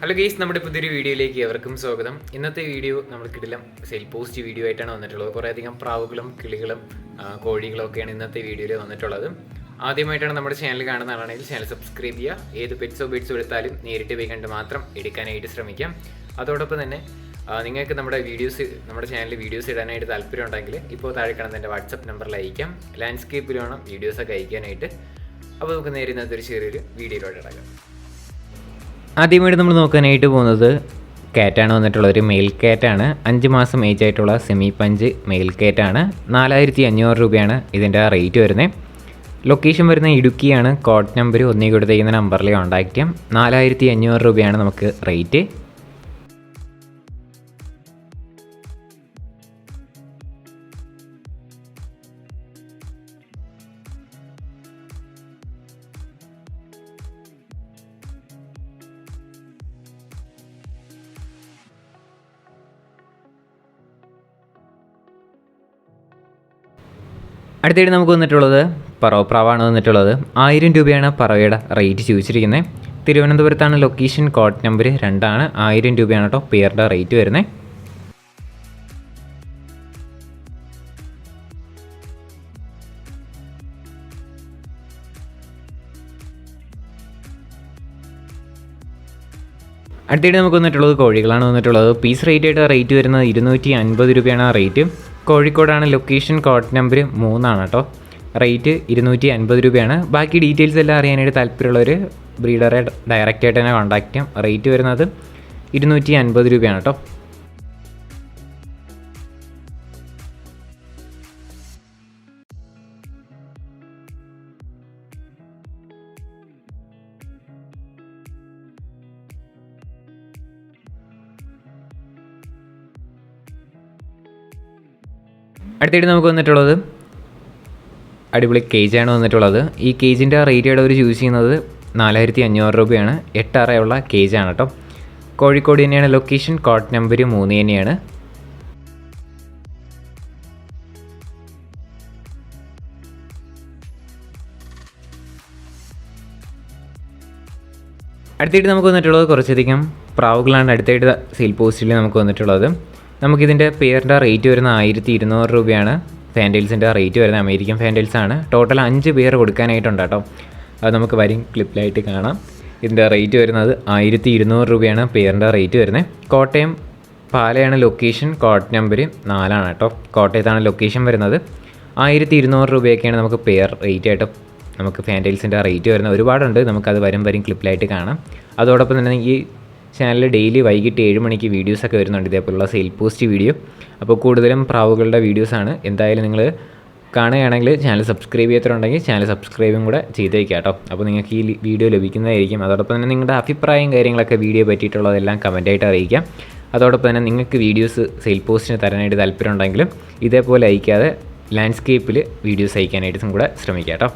Hello guys, നമ്മുടെ പുതിയൊരു വീഡിയോയിലേക്ക് എവർക്കും സ്വാഗതം. ഇന്നത്തെ വീഡിയോ നമ്മൾ കിടിലം സെയിൽ പോസ്റ്റ് വീഡിയോ ആയിട്ടാണ് വന്നിട്ടുള്ളത്. കുറേയധികം പ്രാവുകളും കിളികളും കോഴികളും ഒക്കെയാണ് ഇന്നത്തെ വീഡിയോയിൽ വന്നിട്ടുള്ളത്. ആദ്യമായിട്ടാണ് നമ്മുടെ ചാനൽ കാണുന്നതാണെങ്കിൽ ചാനൽ സബ്സ്ക്രൈബ് ചെയ്യുക. ഏത് പെറ്റ്സോ എടുത്താലും നേരിട്ട് പോയി കണ്ട് മാത്രം എടുക്കാനായിട്ട് ശ്രമിക്കാം. അതോടൊപ്പം തന്നെ നിങ്ങൾക്ക് നമ്മുടെ ചാനലിൽ വീഡിയോസ് ഇടാനായിട്ട് താല്പര്യം ഉണ്ടെങ്കിൽ ഇപ്പോൾ താഴെ കാണുന്ന എൻ്റെ വാട്സപ്പ് നമ്പറിൽ അയക്കാം. ലാൻഡ്സ്കേപ്പിൽ വേണം വീഡിയോസൊക്കെ അയക്കാനായിട്ട്. അപ്പോൾ നമുക്ക് നേരെ ഇന്നത്തെ ഒരു ചെറിയൊരു വീഡിയോയിലോട്ട് ഇടാം. ആദ്യമായിട്ട് നമ്മൾ നോക്കാനായിട്ട് പോകുന്നത് കാറ്റാണ് വന്നിട്ടുള്ളത്. ഒരു മെയിൽ കാറ്റാണ്. 5 മാസം ഏജ് ആയിട്ടുള്ള സെമി പഞ്ച് മെയിൽ കാറ്റാണ്. 4500 രൂപയാണ് ഇതിൻ്റെ റേറ്റ് വരുന്നത്. ലൊക്കേഷൻ വരുന്ന ഇടുക്കിയാണ്. കോഡ് നമ്പർ ഒന്നേ കൊടുത്തേക്കുന്ന നമ്പറിൽ കോൺടാക്റ്റ് ചെയ്യാം. 4500 രൂപയാണ് നമുക്ക് റേറ്റ്. അടുത്തായിട്ട് നമുക്ക് വന്നിട്ടുള്ളത് പറവപ്രാവാണ് വന്നിട്ടുള്ളത്. 1000 രൂപയാണ് പറവയുടെ റേറ്റ് ചോദിച്ചിരിക്കുന്നത്. തിരുവനന്തപുരത്താണ് ലൊക്കേഷൻ. കോഡ് നമ്പർ 2 ആണ്. 1000 രൂപയാണ് കേട്ടോ പേരുടെ റേറ്റ് വരുന്നത്. അടുത്തായിട്ട് നമുക്ക് വന്നിട്ടുള്ളത് കോഴികളാണ് വന്നിട്ടുള്ളത്. പീസ് റേറ്റ് ആയിട്ട് റേറ്റ് വരുന്നത് 250 രൂപയാണ് റേറ്റ്. കോഴിക്കോടാണ് ലൊക്കേഷൻ. കോഡ് നമ്പർ 3 ആണ് കേട്ടോ. റേറ്റ് 250 രൂപയാണ്. ബാക്കി ഡീറ്റെയിൽസ് എല്ലാം അറിയാനായിട്ട് താല്പര്യമുള്ളവർ ബ്രീഡറെ ഡയറക്റ്റ് ആയിട്ട് തന്നെ കോൺടാക്ട് ചെയ്യാം. റേറ്റ് വരുന്നത് 250 രൂപയാണ് കേട്ടോ. അടുത്തായിട്ട് നമുക്ക് വന്നിട്ടുള്ളത് അടിപൊളി കേജാണ് വന്നിട്ടുള്ളത്. ഈ കേജിൻ്റെ റേറ്റ് അവർ ചൂസ് ചെയ്യുന്നത് 4500 രൂപയാണ്. 8 അറയുള്ള കേജാണ് കേട്ടോ. കോഴിക്കോട് തന്നെയാണ് ലൊക്കേഷൻ. കോഡ് നമ്പർ 3 തന്നെയാണ്. അടുത്തായിട്ട് നമുക്ക് വന്നിട്ടുള്ളത് കുറച്ചധികം പ്രാവുകളാണ് അടുത്തായിട്ട് സെയിൽ പോസ്റ്റിൽ നമുക്ക് വന്നിട്ടുള്ളത്. നമുക്കിതിൻ്റെ പേരിൻ്റെ റേറ്റ് വരുന്ന 1200 രൂപയാണ്. ഫാൻറ്റെയിൽസിൻ്റെ റേറ്റ് വരുന്നത് അമേരിക്കൻ ഫാൻറ്റെയിൽസ് ആണ്. ടോട്ടൽ 5 പേർ കൊടുക്കാനായിട്ടുണ്ട് കേട്ടോ. അത് നമുക്ക് വരും ക്ലിപ്പിലായിട്ട് കാണാം. ഇതിൻ്റെ റേറ്റ് വരുന്നത് 1200 രൂപയാണ് പേരിൻ്റെ റേറ്റ് വരുന്നത്. കോട്ടയം പാലയാണ് ലൊക്കേഷൻ. കോഡ് നമ്പർ 4 ആണ് കേട്ടോ. കോട്ടയത്താണ് ലൊക്കേഷൻ വരുന്നത്. 1200 രൂപയൊക്കെയാണ് നമുക്ക് പെയർ റേറ്റ് ആയിട്ട് നമുക്ക് ഫാൻറ്റെയിൽസിൻ്റെ റേറ്റ് വരുന്നത്. ഒരുപാടുണ്ട്, നമുക്കത് വരും ക്ലിപ്പിലായിട്ട് കാണാം. അതോടൊപ്പം തന്നെ ഈ ചാനലിൽ ഡെയിലി വൈകിട്ട് 7 മണിക്ക് വീഡിയോസൊക്കെ വരുന്നുണ്ട്, ഇതേപോലുള്ള സെയിൽ പോസ്റ്റ് വീഡിയോ. അപ്പോൾ കൂടുതലും പ്രാവുകളുടെ വീഡിയോസാണ്. എന്തായാലും നിങ്ങൾ കാണുകയാണെങ്കിൽ ചാനൽ സബ്സ്ക്രൈബ് ചെയ്യാത്തതുണ്ടെങ്കിൽ ചാനൽ സബ്സ്ക്രൈബും കൂടെ ചെയ്തേക്കാം കേട്ടോ. അപ്പോൾ നിങ്ങൾക്ക് ഈ വീഡിയോ ലഭിക്കുന്നതായിരിക്കും. അതോടൊപ്പം തന്നെ നിങ്ങളുടെ അഭിപ്രായം കാര്യങ്ങളൊക്കെ വീഡിയോ പറ്റിയിട്ടുള്ളതെല്ലാം കമൻറ്റായിട്ട് അറിയിക്കാം. അതോടൊപ്പം തന്നെ നിങ്ങൾക്ക് വീഡിയോസ് സെയിൽ പോസ്റ്റിന് തരാനായിട്ട് താല്പര്യം ഉണ്ടെങ്കിലും ഇതേപോലെ അയക്കാതെ ലാൻഡ്സ്കേപ്പിൽ വീഡിയോസ് അയക്കാനായിട്ടും കൂടെ ശ്രമിക്കാം കേട്ടോ.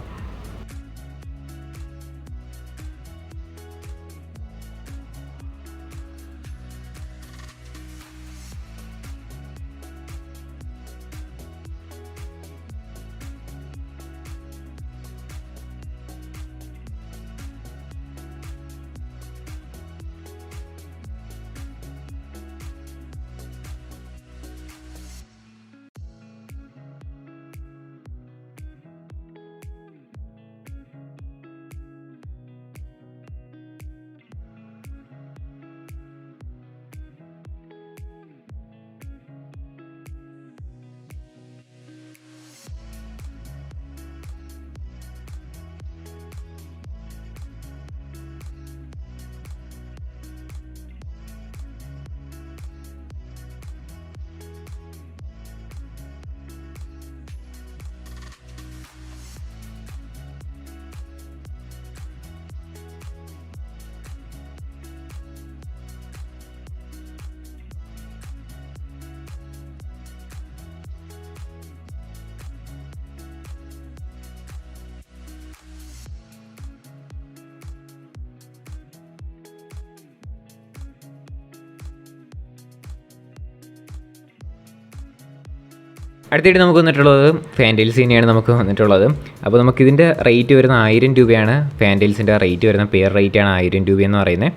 അടുത്തായിട്ട് നമുക്ക് വന്നിട്ടുള്ളത് ഫാൻറ്റെയിൽസ് തന്നെയാണ് നമുക്ക് വന്നിട്ടുള്ളത്. അപ്പോൾ നമുക്കിതിൻ്റെ റേറ്റ് വരുന്ന 1000 രൂപയാണ്. ഫാൻറ്റെയിൽസിൻ്റെ റേറ്റ് വരുന്ന പെയർ റേറ്റാണ് 1000 രൂപയെന്ന് പറയുന്നത്.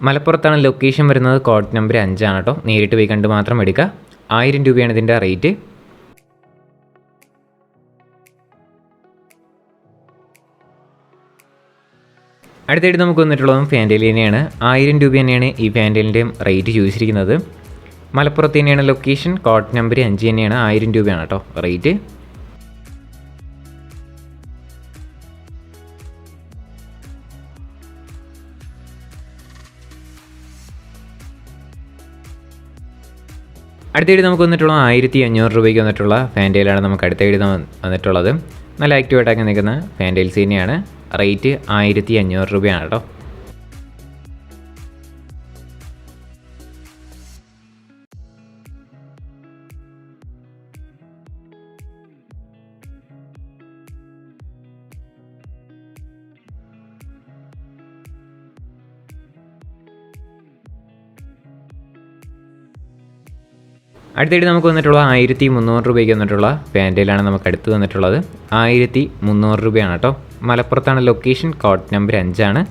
മലപ്പുറത്താണ് ലൊക്കേഷൻ വരുന്നത്. കോഡ് നമ്പർ 5 ആണ് കേട്ടോ. നേരിട്ട് പോയി കണ്ട് മാത്രം എടുക്കുക. 1000 രൂപയാണ് ഇതിൻ്റെ റേറ്റ്. അടുത്തായിട്ട് നമുക്ക് വന്നിട്ടുള്ളതും ഫാൻറ്റയിൽ തന്നെയാണ്. 1000 രൂപ തന്നെയാണ് ഈ ഫാൻറ്റലിൻ്റെയും റേറ്റ് ചോദിച്ചിരിക്കുന്നത്. മലപ്പുറത്ത് തന്നെയാണ് ലൊക്കേഷൻ. കോഡ് നമ്പർ 5 തന്നെയാണ്. 1000 രൂപയാണ് കേട്ടോ റേറ്റ്. അടുത്തായിട്ട് നമുക്ക് വന്നിട്ടുള്ള 1500 രൂപയ്ക്ക് വന്നിട്ടുള്ള ഫാൻറ്റയിലാണ് നമുക്ക് അടുത്തായിട്ട് വന്നിട്ടുള്ളത്. നല്ല ആക്റ്റീവായിട്ടൊക്കെ നിൽക്കുന്ന ഫാൻറ്റയിൽസ് തന്നെയാണ്. റേറ്റ് 1500 രൂപയാണ് കേട്ടോ. അടുത്തായിട്ട് നമുക്ക് വന്നിട്ടുള്ള 1300 രൂപയ്ക്ക് വന്നിട്ടുള്ള പാൻറ്റയിലാണ് നമുക്ക് അടുത്ത് വന്നിട്ടുള്ളത്. 1300 രൂപയാണ് കേട്ടോ. മലപ്പുറത്താണ് ലൊക്കേഷൻ. കോഡ് നമ്പർ 5 ആണ്.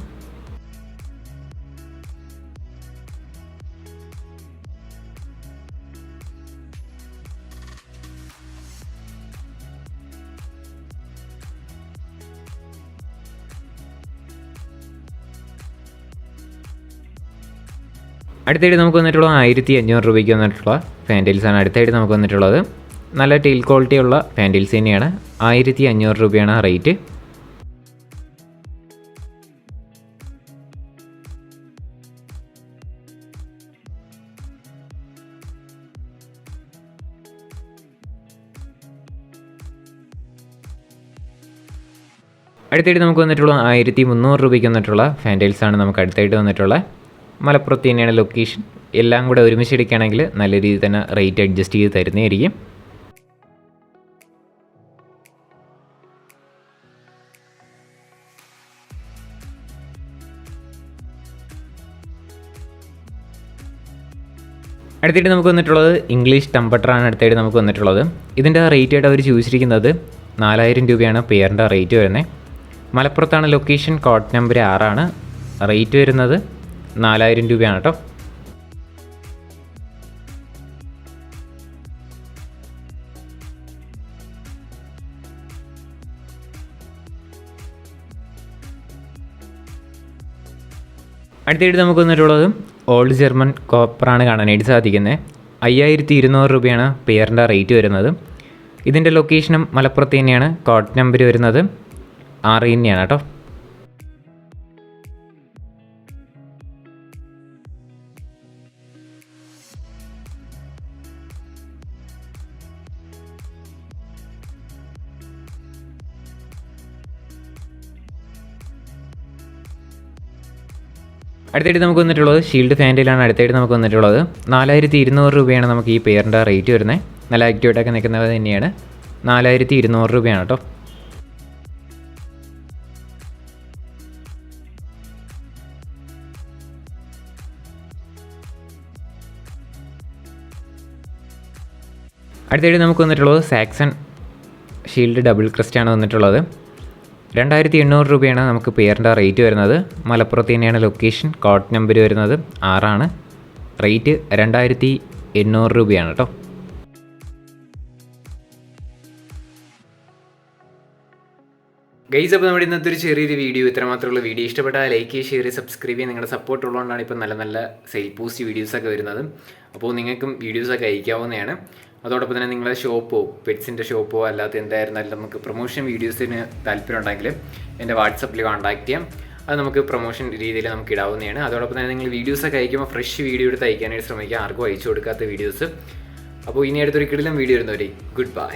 അടുത്തായിട്ട് നമുക്ക് വന്നിട്ടുള്ള 1500 രൂപയ്ക്ക് വന്നിട്ടുള്ള ഫാൻറ്റയിൽസാണ് അടുത്തായിട്ട് നമുക്ക് വന്നിട്ടുള്ളത്. നല്ല ടെയിൽ ക്വാളിറ്റി ഉള്ള ഫാൻറ്റയിൽസ് തന്നെയാണ്. 1500 രൂപയാണ് റേറ്റ്. അടുത്തായിട്ട് നമുക്ക് വന്നിട്ടുള്ള 1300 രൂപയ്ക്ക് വന്നിട്ടുള്ള ഫാൻറ്റയിൽസാണ് നമുക്ക് അടുത്തായിട്ട് വന്നിട്ടുള്ളത്. മലപ്പുറത്ത് തന്നെയാണ് ലൊക്കേഷൻ. എല്ലാം കൂടെ ഒരുമിച്ച് എടുക്കുകയാണെങ്കിൽ നല്ല രീതിയിൽ തന്നെ റേറ്റ് അഡ്ജസ്റ്റ് ചെയ്ത് തരുന്നതായിരിക്കും. അടുത്തായിട്ട് നമുക്ക് വന്നിട്ടുള്ളത് ഇംഗ്ലീഷ് ടംബട്ടറാണ് അടുത്തായിട്ട് നമുക്ക് വന്നിട്ടുള്ളത്. ഇതിൻ്റെ റേറ്റ് ആയിട്ട് അവർ ചോദിച്ചിരിക്കുന്നത് 4000 രൂപയാണ് പെയറിൻ്റെ റേറ്റ് വരുന്നത്. മലപ്പുറത്താണ് ലൊക്കേഷൻ. കോഡ് നമ്പർ 6 ആണ്. റേറ്റ് വരുന്നത് 4000 രൂപയാണ് കേട്ടോ. അടുത്തായിട്ട് നമുക്ക് വന്നിട്ടുള്ളത് ഓൾഡ് ജർമ്മൻ കോപ്പറാണ് കാണാനായിട്ട് സാധിക്കുന്നത്. 5200 രൂപയാണ് പെയറിൻ്റെ റേറ്റ് വരുന്നത്. ഇതിൻ്റെ ലൊക്കേഷനും മലപ്പുറത്ത് തന്നെയാണ്. കോഡ് നമ്പർ വരുന്നത് 6 തന്നെയാണ് കേട്ടോ. അടുത്തായിട്ട് നമുക്ക് വന്നിട്ടുള്ളത് ഷീൽഡ് ഫാൻറ്റയിലാണ് അടുത്തായിട്ട് നമുക്ക് വന്നിട്ടുള്ളത്. 4200 രൂപയാണ് നമുക്ക് ഈ പെയറിൻ്റെ റേറ്റ് വരുന്നത്. നല്ല ആക്റ്റീവായിട്ടൊക്കെ നിൽക്കുന്നത് തന്നെയാണ്. 4200 രൂപയാണ് കേട്ടോ. അടുത്തായിട്ട് നമുക്ക് വന്നിട്ടുള്ളത് സാക്സൺ ഷീൽഡ് ഡബിൾ ക്രസ്റ്റ് ആണ് വന്നിട്ടുള്ളത്. 2800 രൂപയാണ് നമുക്ക് പെയറിൻ്റെ റേറ്റ് വരുന്നത്. മലപ്പുറത്ത് തന്നെയാണ് ലൊക്കേഷൻ. കോഡ് നമ്പർ വരുന്നത് 6 ആണ്. റേറ്റ് 2800 രൂപയാണ് കേട്ടോ. ഗൈസ്, അപ്പോൾ നമ്മുടെ ഇന്നത്തെ ഒരു ചെറിയൊരു വീഡിയോ ഇത്രമാത്രമുള്ള വീഡിയോ ഇഷ്ടപ്പെട്ടാൽ ലൈക്ക് ചെയ്യുക, ഷെയർ ചെയ്യുക, സബ്സ്ക്രൈബ് ചെയ്യുക. നിങ്ങളുടെ സപ്പോർട്ട് ഉള്ളതുകൊണ്ടാണ് ഇപ്പോൾ നല്ല നല്ല സെയിൽ പോസ്റ്റ് വീഡിയോസൊക്കെ വരുന്നത്. അപ്പോൾ നിങ്ങൾക്കും വീഡിയോസൊക്കെ അയക്കാവുന്നതാണ്. അതോടൊപ്പം തന്നെ നിങ്ങളുടെ ഷോപ്പോ പെറ്റ്സിൻ്റെ ഷോപ്പോ അല്ലാത്ത എന്തായിരുന്നാലും നമുക്ക് പ്രൊമോഷൻ വീഡിയോസിന് താല്പര്യം ഉണ്ടെങ്കിൽ എൻ്റെ വാട്സപ്പിൽ കോൺടാക്ട് ചെയ്യാം. അത് നമുക്ക് പ്രൊമോഷൻ രീതിയിൽ നമുക്ക് ഇടാവുന്നതാണ്. അതോടൊപ്പം തന്നെ നിങ്ങൾ വീഡിയോസൊക്കെ അയക്കുമ്പോൾ ഫ്രഷ് വീഡിയോ എടുത്ത് അയക്കാനായിട്ട് ശ്രമിക്കുക. ആർക്കും അയച്ചു കൊടുക്കാത്ത വീഡിയോസ്. അപ്പോൾ ഇനി അടുത്തൊരു കിടിലം വീഡിയോ വരുന്നവരെ ഗുഡ് ബൈ.